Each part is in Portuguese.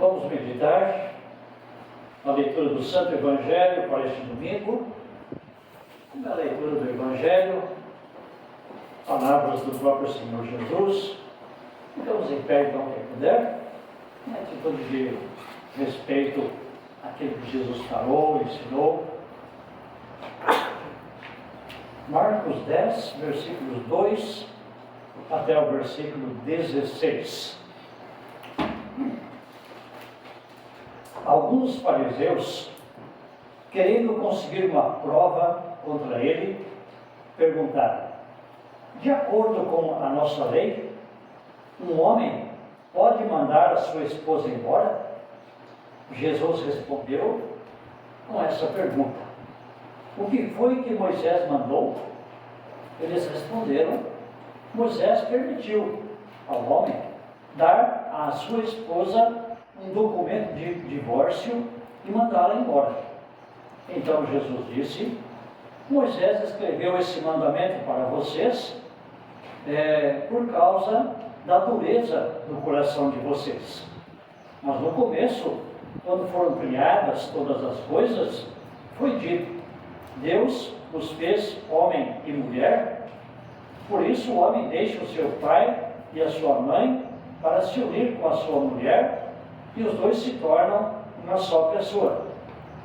Vamos meditar na leitura do Santo Evangelho para este domingo. Na leitura do Evangelho, palavras do próprio Senhor Jesus. Ficamos em pé, então, quem puder, em atitude de respeito àquilo que Jesus falou, ensinou. Marcos 10, versículos 2 até o versículo 16. Alguns fariseus, querendo conseguir uma prova contra ele, perguntaram: de acordo com a nossa lei, um homem pode mandar a sua esposa embora? Jesus respondeu com essa pergunta: o que foi que Moisés mandou? Eles responderam: Moisés permitiu ao homem dar à sua esposa um documento de divórcio e mandá-la embora. Então Jesus disse: Moisés escreveu esse mandamento para vocês por causa da dureza do coração de vocês. Mas no começo, quando foram criadas todas as coisas, foi dito: Deus os fez homem e mulher, por isso o homem deixa o seu pai e a sua mãe para se unir com a sua mulher, e os dois se tornam uma só pessoa.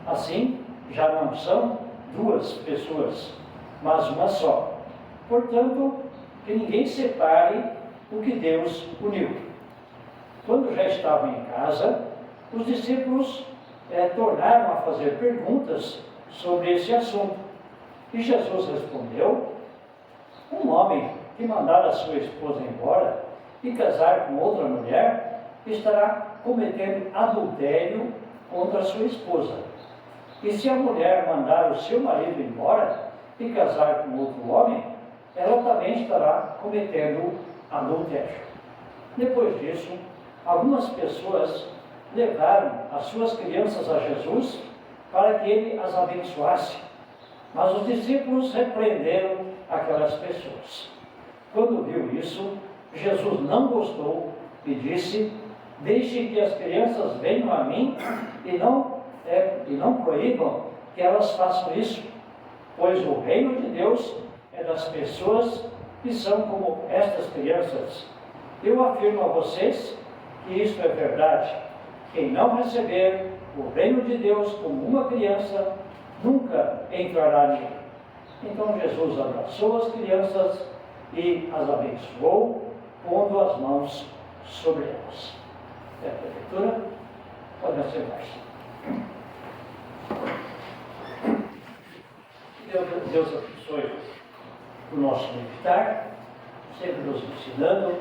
Assim, já não são duas pessoas, mas uma só. Portanto, que ninguém separe o que Deus uniu. Quando já estavam em casa, os discípulos tornaram a fazer perguntas sobre esse assunto. E Jesus respondeu: um homem que mandar a sua esposa embora e casar com outra mulher estará cometendo adultério contra a sua esposa. E se a mulher mandar o seu marido embora e casar com outro homem, ela também estará cometendo adultério. Depois disso, algumas pessoas levaram as suas crianças a Jesus para que ele as abençoasse. Mas os discípulos repreenderam aquelas pessoas. Quando viu isso, Jesus não gostou e disse: deixe que as crianças venham a mim e não proíbam que elas façam isso, pois o reino de Deus é das pessoas que são como estas crianças. Eu afirmo a vocês que isto é verdade. Quem não receber o reino de Deus como uma criança, nunca entrará nele. Então Jesus abraçou as crianças e as abençoou, pondo as mãos sobre elas. Esta leitura pode assentar-se. Deus abençoe o nosso meditar, sempre nos ensinando,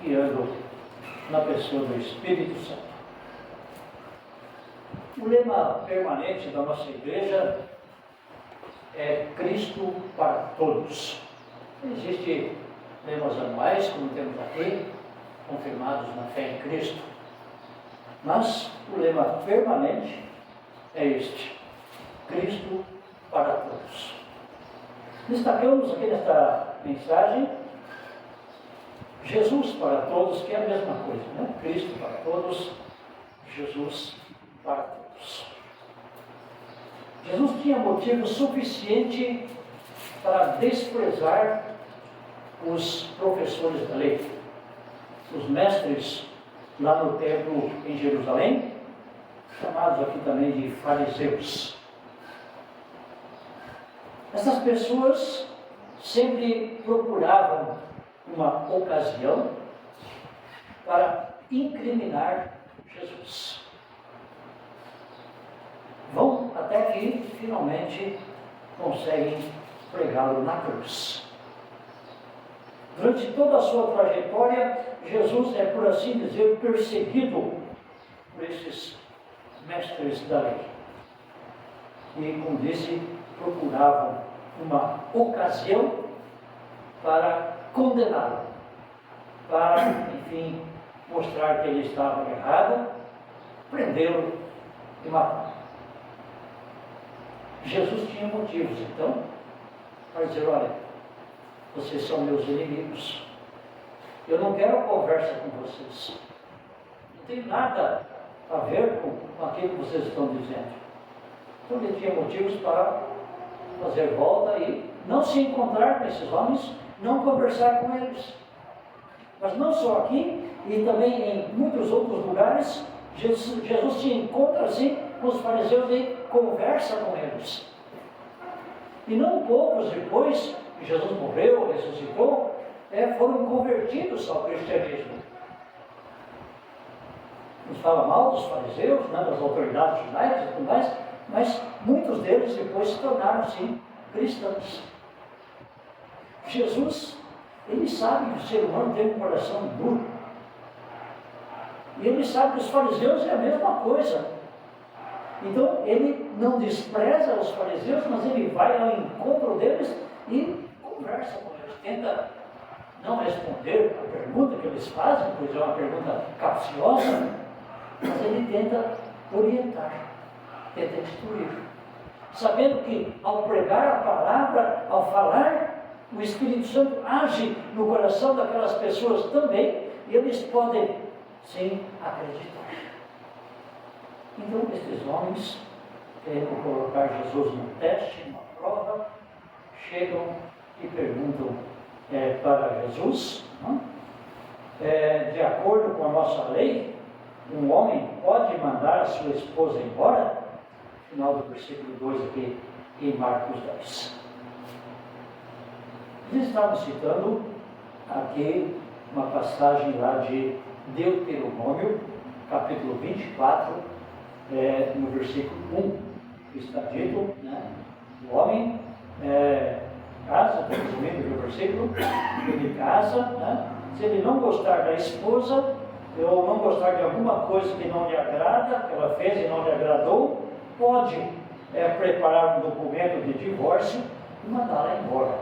guiando na pessoa do Espírito Santo. O lema permanente da nossa igreja é Cristo para todos. Existem lemas anuais, como temos aqui, confirmados na fé em Cristo. Mas o lema permanente é este: Cristo para todos. Destacamos aqui nesta mensagem Jesus para todos, que é a mesma coisa, né? Cristo para todos, Jesus para todos. Jesus tinha motivo suficiente para desprezar os professores da lei, os mestres lá no templo em Jerusalém, chamados aqui também de fariseus. Essas pessoas sempre procuravam uma ocasião para incriminar Jesus. Vão até que finalmente conseguem pregá-lo na cruz. Durante toda a sua trajetória, Jesus é, por assim dizer, perseguido por esses mestres da lei. E, como disse, procuravam uma ocasião para condená-lo, para, enfim, mostrar que ele estava errado, prendê-lo e matá-lo. Jesus tinha motivos, então, para dizer: olha, vocês são meus inimigos, eu não quero conversa com vocês, não tenho nada a ver com aquilo que vocês estão dizendo. Então ele tinha motivos para fazer volta e não se encontrar com esses homens, não conversar com eles. Mas não só aqui, e também em muitos outros lugares, Jesus se encontra assim com os fariseus e conversa com eles. E não poucos depois que Jesus morreu, ressuscitou, foram convertidos ao cristianismo. Nos fala mal dos fariseus, né, das autoridades judaicas e tudo mais, mas muitos deles depois se tornaram, sim, cristãos. Jesus, ele sabe que o ser humano tem um coração duro. E ele sabe que os fariseus é a mesma coisa. Então, ele não despreza os fariseus, mas ele vai ao encontro deles e conversa com eles. Tenta não responder a pergunta que eles fazem, pois é uma pergunta capciosa, mas ele tenta orientar, tenta instruir. Sabendo que ao pregar a palavra, ao falar, o Espírito Santo age no coração daquelas pessoas também, e eles podem, sim, acreditar. Então, esses homens, querendo colocar Jesus num teste, numa prova, chegam e perguntam para Jesus, de acordo com a nossa lei, um homem pode mandar a sua esposa embora? Final do versículo 2 aqui em Marcos 10. Eles estavam citando aqui uma passagem lá de Deuteronômio, capítulo 24, no versículo 1, que está dito, né? O homem casa, resumindo o versículo, ele casa, né? Se ele não gostar da esposa, ou não gostar de alguma coisa que não lhe agrada, que ela fez e não lhe agradou, pode preparar um documento de divórcio e mandá-la embora.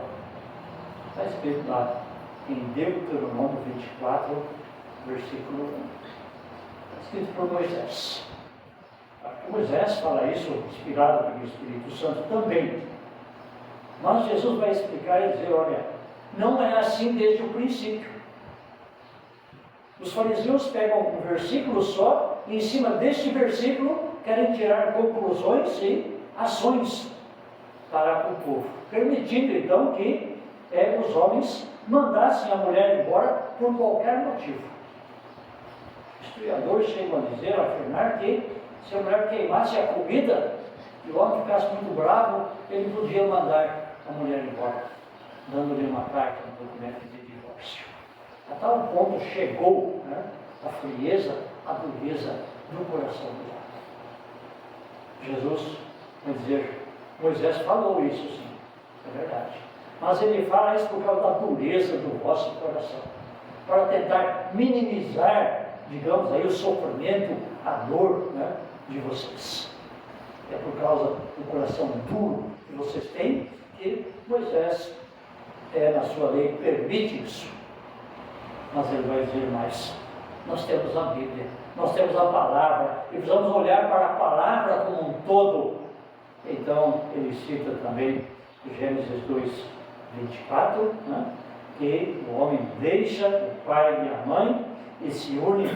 Está escrito lá em Deuteronômio 24, versículo 1. Está escrito por Moisés. Moisés fala isso, inspirado pelo Espírito Santo também. Mas Jesus vai explicar e dizer, olha, não é assim desde o princípio. Os fariseus pegam um versículo só e em cima deste versículo querem tirar conclusões e ações para o povo, permitindo então que os homens mandassem a mulher embora por qualquer motivo. Historiadores chegam a dizer, a afirmar que se a mulher queimasse a comida e o homem ficasse muito bravo, ele podia mandar a mulher embora, dando-lhe uma carta, um documento de divórcio. A tal ponto chegou, né, a frieza, a dureza do coração do homem. Jesus vai dizer, Moisés falou isso sim, é verdade. Mas ele fala isso por causa da dureza do vosso coração, para tentar minimizar, digamos aí, o sofrimento, a dor, né, de vocês. É por causa do coração duro que vocês têm que Moisés, na sua lei, permite isso. Mas ele vai dizer mais. Nós temos a Bíblia, nós temos a palavra, e precisamos olhar para a palavra como um todo. Então, ele cita também Gênesis 2, 24, né, que o homem deixa o pai e a mãe e se une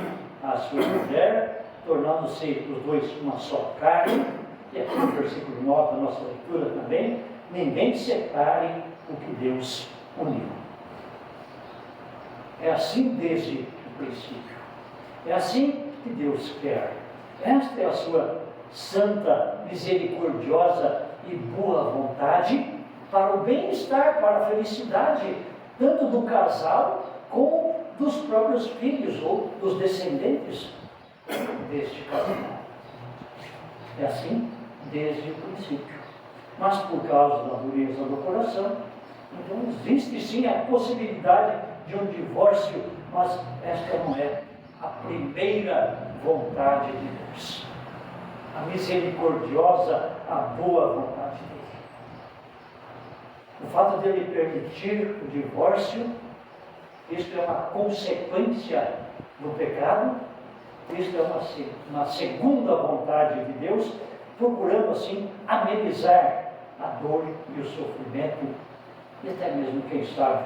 à sua mulher, tornando-se os dois uma só carne. E aqui no versículo 9 da nossa leitura também, ninguém separe o que Deus uniu. É assim desde o princípio. É assim que Deus quer. Esta é a sua santa, misericordiosa e boa vontade para o bem-estar, para a felicidade, tanto do casal como dos próprios filhos ou dos descendentes deste casal. É assim desde o princípio. Mas por causa da dureza do coração, então existe sim a possibilidade de um divórcio, mas esta não é a primeira vontade de Deus. A misericordiosa, a boa vontade dele. O fato dele permitir o divórcio, isto é uma consequência do pecado, isto é uma segunda vontade de Deus, procurando assim amenizar a dor e o sofrimento, e até mesmo, quem sabe,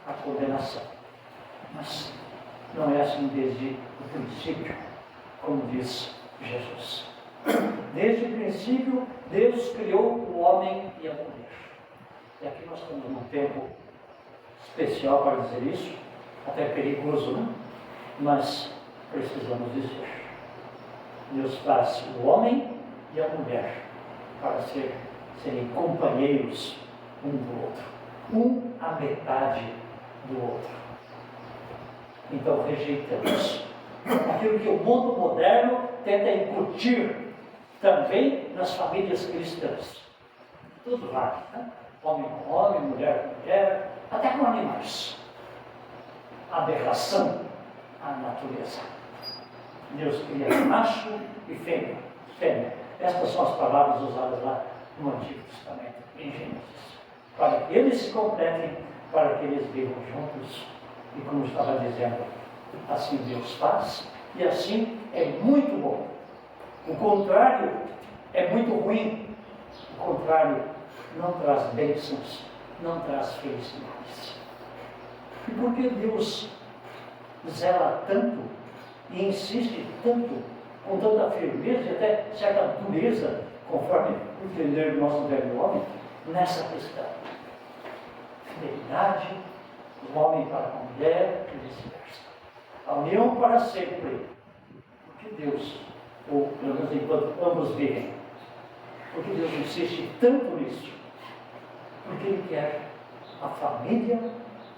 a condenação. Mas não é assim desde o princípio. como diz Jesus. Desde o princípio, Deus criou o homem e a mulher. E aqui nós estamos num tempo especial para dizer isso, até perigoso, né? Mas precisamos dizer. Deus faz o homem e a mulher para serem companheiros um do outro, um a metade do outro. Então rejeitamos aquilo que o mundo moderno tenta incutir também nas famílias cristãs. Tudo vale, né? Homem com homem, mulher com mulher, até com animais. Aberração à natureza. Deus cria macho e fêmea. Estas são as palavras usadas lá no Antigo Testamento, em Gênesis. Para que eles se completem, para que eles vivam juntos. E como estava dizendo, assim Deus faz, e assim é muito bom. O contrário é muito ruim. O contrário não traz bênçãos, não traz felicidades. E por que Deus zela tanto e insiste tanto, com tanta firmeza e até certa dureza, conforme o entender do nosso velho homem, nessa questão? Fidelidade, o homem para com a mulher e vice-versa. A união para sempre. Porque Deus, ou pelo menos enquanto ambos vivem, porque Deus insiste tanto nisso? Porque Ele quer a família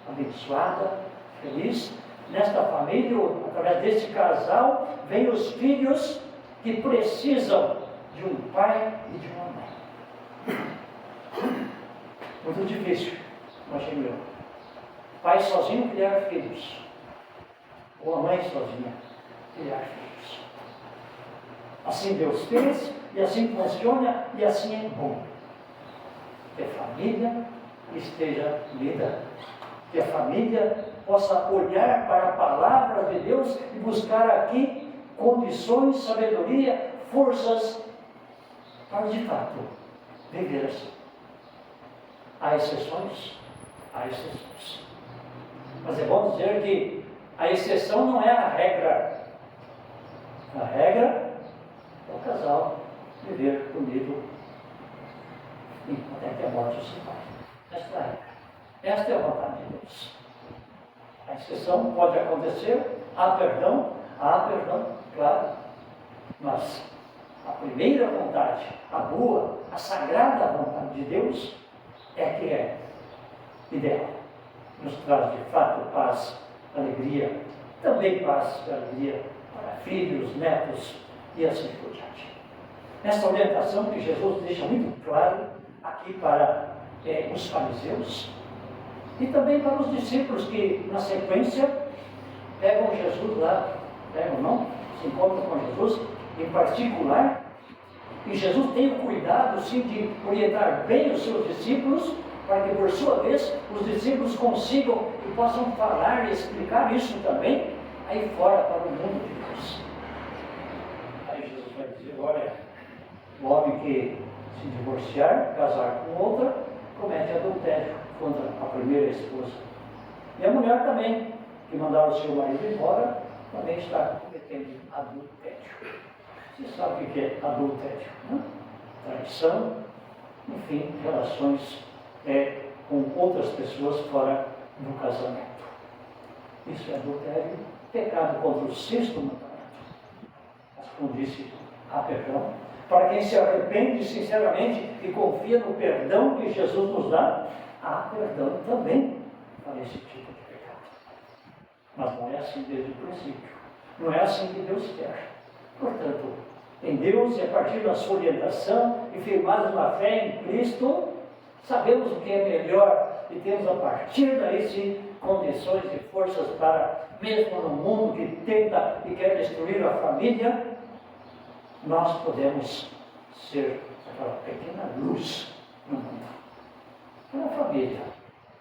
abençoada, feliz. Nesta família, através desse casal, vêm os filhos que precisam de um pai e de uma mãe. Muito difícil, imagino eu. Pai sozinho criar filhos, ou a mãe sozinha criar filhos. Assim Deus fez, e assim funciona, e assim é bom. Que a família esteja unida, que a família possa olhar para a palavra de Deus e buscar aqui condições, sabedoria, forças para de fato viver assim. Há exceções? Há exceções. Mas é bom dizer que a exceção não é a regra. A regra é o casal viver unido até que a morte os separe. Esta é a regra. Esta é a vontade de Deus. A exceção pode acontecer, há perdão, claro, mas a primeira vontade, a boa, a sagrada vontade de Deus é que é ideal. Nos traz de fato paz, alegria, também paz e alegria para filhos, netos e assim por diante. Esta orientação que Jesus deixa muito claro aqui para os fariseus, e também para os discípulos que, na sequência, pegam Jesus lá, se encontram com Jesus, em particular, e Jesus tem o cuidado, sim, de orientar bem os seus discípulos, para que, por sua vez, os discípulos consigam e possam falar e explicar isso também, aí fora para o mundo de Deus. Aí Jesus vai dizer, olha, o homem que se divorciar, casar com outra, comete adultério contra a primeira esposa. E a mulher também, que mandar o seu marido embora, também está cometendo adultério. Você sabe o que é adultério, né? Traição, enfim, relações com outras pessoas fora do casamento. Isso é adultério, pecado contra o sexto mandamento. Mas como disse, há perdão. Para quem se arrepende sinceramente e confia no perdão que Jesus nos dá, há perdão também para esse tipo de pecado. Mas não é assim desde o princípio. Não é assim que Deus quer. Portanto, em Deus e a partir da sua orientação e firmados na fé em Cristo, sabemos o que é melhor e temos a partir daí sim condições e forças para, mesmo no mundo que tenta e quer destruir a família, nós podemos ser aquela pequena luz no mundo. Uma família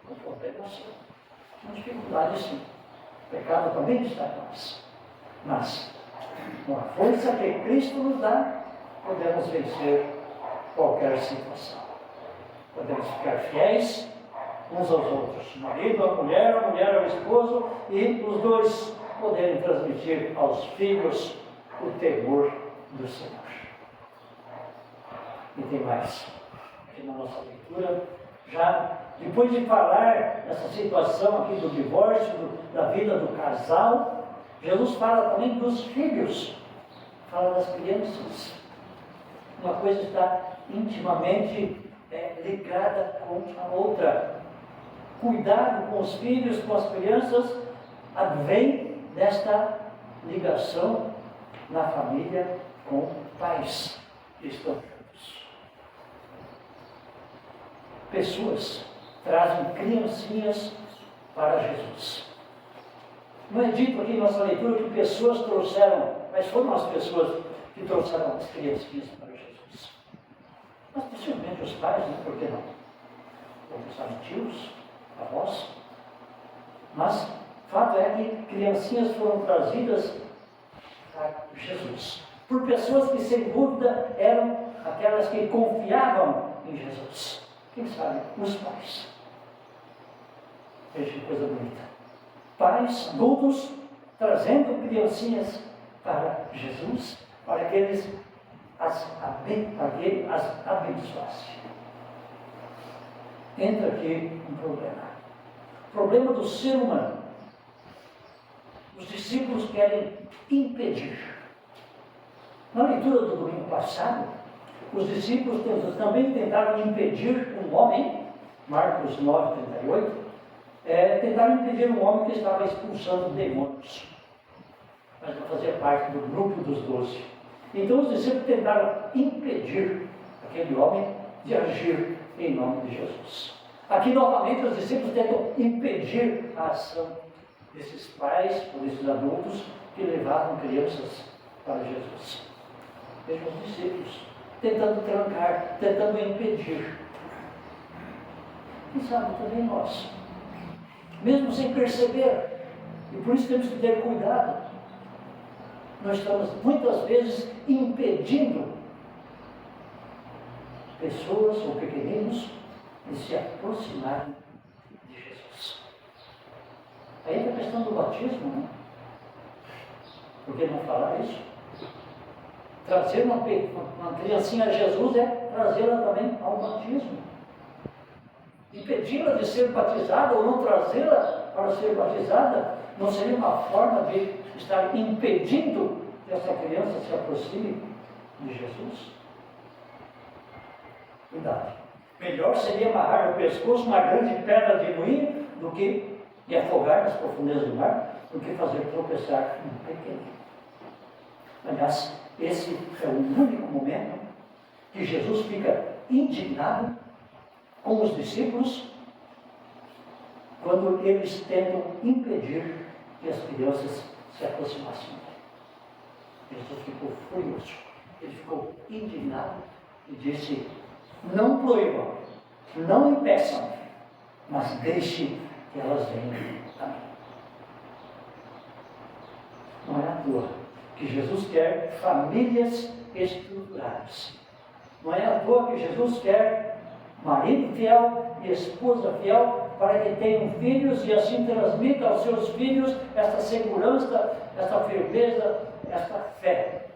com problemas sim, com dificuldades sim. O pecado também está em nós. Mas, com a força que Cristo nos dá, podemos vencer qualquer situação. Podemos ficar fiéis uns aos outros. O marido, a mulher ao esposo, e os dois poderem transmitir aos filhos o temor do Senhor. E tem mais, aqui na nossa leitura, já depois de falar dessa situação aqui do divórcio, da vida do casal, Jesus fala também dos filhos, fala das crianças. Uma coisa está intimamente ligada com a outra. Cuidado com os filhos, com as crianças, advém desta ligação na família com pais que estão juntos. Pessoas trazem criancinhas para Jesus. Não é dito aqui em nossa leitura que pessoas trouxeram, mas foram as pessoas que trouxeram as criancinhas para Jesus. Mas possivelmente os pais, né? Por que não? Ou os tios, avós. Mas fato é que criancinhas foram trazidas a Jesus por pessoas que sem dúvida eram aquelas que confiavam em Jesus. Quem sabe? Os pais. Veja que coisa bonita. Pais adultos trazendo criancinhas para Jesus, para que ele as abençoasse. Entra aqui um problema. O problema do ser humano. Os discípulos querem impedir. Na leitura do domingo passado, os discípulos também tentaram impedir um homem, Marcos 9:38, tentaram impedir um homem que estava expulsando demônios, mas não fazia parte do grupo dos 12. Então os discípulos tentaram impedir aquele homem de agir em nome de Jesus. Aqui novamente os discípulos tentam impedir a ação desses pais, ou desses adultos, que levavam crianças para Jesus. Vejam os discípulos tentando trancar, tentando impedir. Quem sabe também nós, mesmo sem perceber, e por isso temos que ter cuidado, nós estamos muitas vezes impedindo pessoas ou pequeninos de se aproximarem de Jesus. Aí entra a questão do batismo, né? Por que não falar isso? Trazer uma criancinha a Jesus é trazê-la também ao batismo. Impedi-la de ser batizada ou não trazê-la para ser batizada não seria uma forma de estar impedindo que essa criança se aproxime de Jesus? Cuidado. Melhor seria amarrar no pescoço uma grande pedra de moinho do que e afogar nas profundezas do mar, do que fazer tropeçar um pequenino. Aliás, esse é o único momento que Jesus fica indignado com os discípulos quando eles tentam impedir que as crianças se aproximassem dele. Jesus ficou furioso, ele ficou indignado e disse: não proíbam, não impeçam, mas deixe que elas venham a mim. Não é à toa que Jesus quer famílias estruturadas. Não é à toa que Jesus quer marido fiel e esposa fiel para que tenham filhos e assim transmita aos seus filhos esta segurança, esta firmeza, esta fé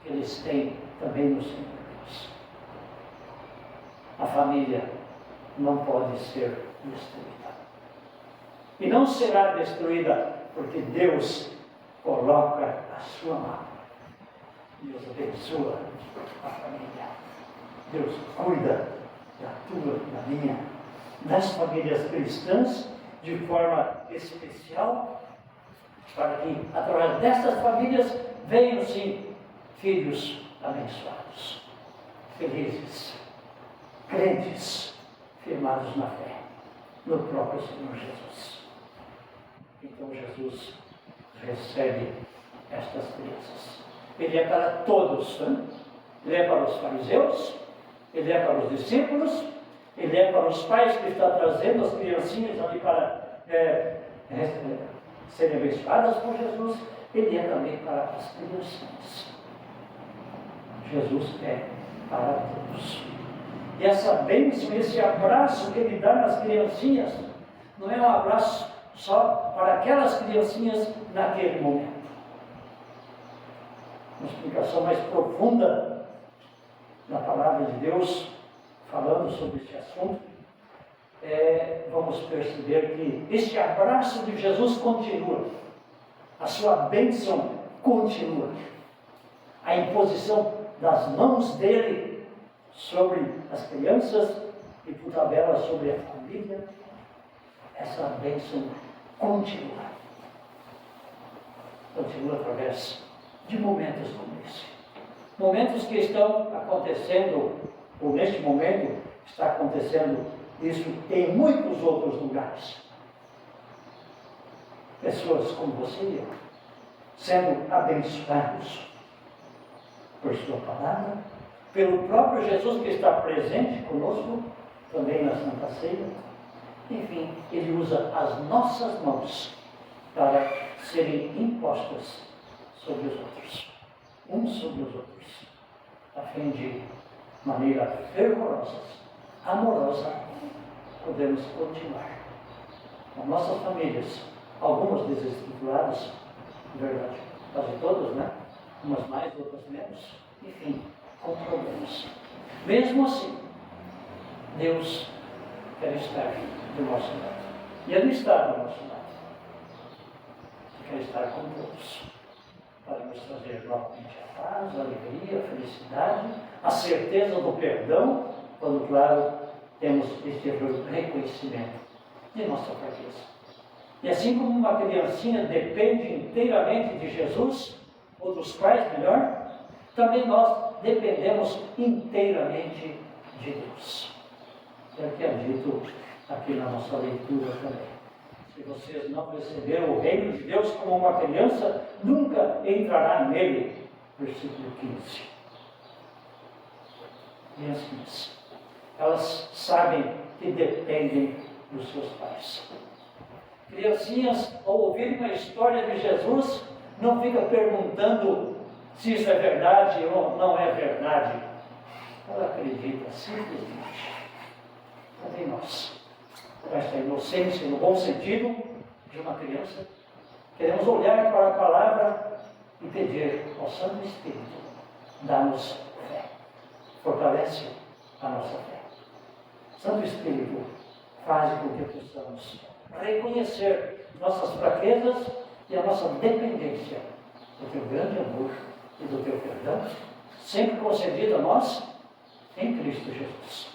que eles têm também no Senhor Deus. A família não pode ser destruída. E não será destruída porque Deus coloca a sua mão. Deus abençoa a família. Deus cuida da tua e da minha, das famílias cristãs, de forma especial, para que através destas famílias venham sim filhos abençoados, felizes, crentes, firmados na fé, no próprio Senhor Jesus. Então Jesus recebe estas crianças. Ele é para todos, né? Ele é para os fariseus, ele é para os discípulos, ele é para os pais que estão trazendo as criancinhas ali para serem abençoadas por Jesus, ele é também para as crianças. Jesus é para todos. E essa bênção, esse abraço que ele dá nas criancinhas, não é um abraço só para aquelas criancinhas naquele momento. explicação mais profunda da palavra de Deus, falando sobre esse assunto, vamos perceber que este abraço de Jesus continua, a sua bênção continua, a imposição das mãos dele sobre as crianças e por tabela sobre a família, essa bênção continua através de momentos como esse. Momentos que estão acontecendo, ou neste momento está acontecendo isso em muitos outros lugares. Pessoas como você e eu, sendo abençoados por sua palavra, pelo próprio Jesus que está presente conosco, também na Santa Ceia. Enfim, ele usa as nossas mãos para serem impostas sobre os outros, uns sobre os outros, a fim de maneira fervorosa, amorosa, podemos continuar. As nossas famílias, algumas desestruturadas, na verdade, quase todas, né? Umas mais, outras menos, enfim, com problemas. Mesmo assim, Deus quer estar do nosso lado. E Ele está do nosso lado. Ele quer estar com todos, para nos trazer novamente a paz, a alegria, a felicidade, a certeza do perdão, quando, claro, temos este reconhecimento de nossa fraqueza. E assim como uma criancinha depende inteiramente de Jesus, ou dos pais, melhor, também nós dependemos inteiramente de Deus. É o que é dito aqui na nossa leitura também. Se vocês não receberam o reino de Deus como uma criança, nunca entrará nele. Versículo 15. Criancinhas, elas sabem que dependem dos seus pais. Criancinhas, ao ouvir uma história de Jesus, não fica perguntando se isso é verdade ou não é verdade. Ela acredita simplesmente. Também nós, com esta inocência, no bom sentido de uma criança, queremos olhar para a palavra e pedir ao Santo Espírito, dá-nos fé, fortalece a nossa fé. Santo Espírito, faz com que possamos reconhecer nossas fraquezas e a nossa dependência do teu grande amor e do teu perdão, sempre concedido a nós em Cristo Jesus.